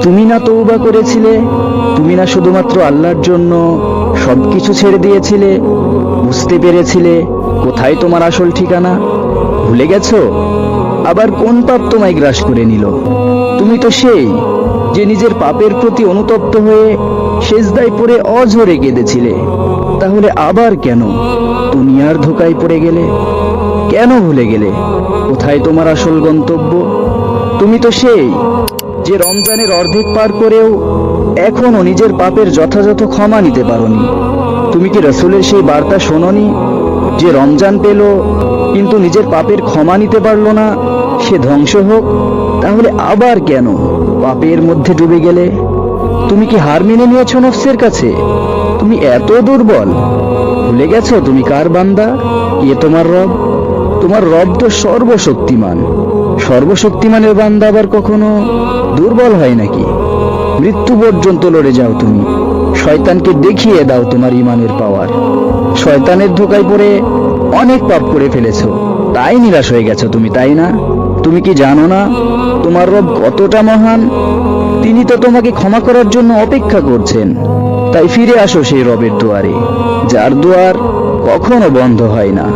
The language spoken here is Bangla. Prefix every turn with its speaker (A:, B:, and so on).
A: তুমি না তওবা করেছিলে? তুমি না শুধুমাত্র আল্লাহর জন্য সবকিছু ছেড়ে দিয়েছিলে? বুঝতে পেরেছিলে কোথায় তোমার আসল ঠিকানা? ভুলে গেছো? আবার কোন পাপ তোমায় গ্রাস করে নিল? তুমি তো সেই যে নিজের পাপের প্রতি অনুতপ্ত হয়ে সেজদায় পড়ে অঝরে কেঁদেছিলে। তাহলে আবার কেন দুনিয়ার ধোঁকায় পড়ে গেলে? কেন ভুলে গেলে কোথায় তোমার আসল গন্তব্য? তুমি তো সেই যে রমজানের অর্ধেক পার করেও এখনো নিজের পাপের যথাযথ ক্ষমা নিতে পারোনি। তুমি কি রাসূলের সেই বার্তা শোনোনি যে রমজান পেল কিন্তু নিজের পাপের ক্ষমা নিতে পারলো না, সে ধ্বংস হোক? তাহলে আবার কেন পাপের মধ্যে ডুবে গেলে? তুমি কি হার মেনে নিয়েছো নফসের কাছে? তুমি এত দুর্বল? ভুলে গেছো তুমি কার বান্দা? কে তোমার রব? তোমার রব তো সর্বশক্তিমান। সর্বশক্তিমানের বান্দা আবার কখনো দুর্বল হয় নাকি? মৃত্যু পর্যন্ত লড়ে যাও তুমি। শয়তানকে দেখিয়ে দাও তোমার ইমানের পাওয়ার। শয়তানের ধোঁকায় পড়ে অনেক পাপ করে ফেলেছো, তাই নিরাশ হয়ে গেছো তুমি, তাই না? তুমি কি জানো না তোমার রব কতটা মহান? তিনি তো তোমাকে ক্ষমা করার জন্য অপেক্ষা করছেন। তাই ফিরে আসো সেই রবের দুয়ারে, যার দুয়ার কখনো বন্ধ হয় না।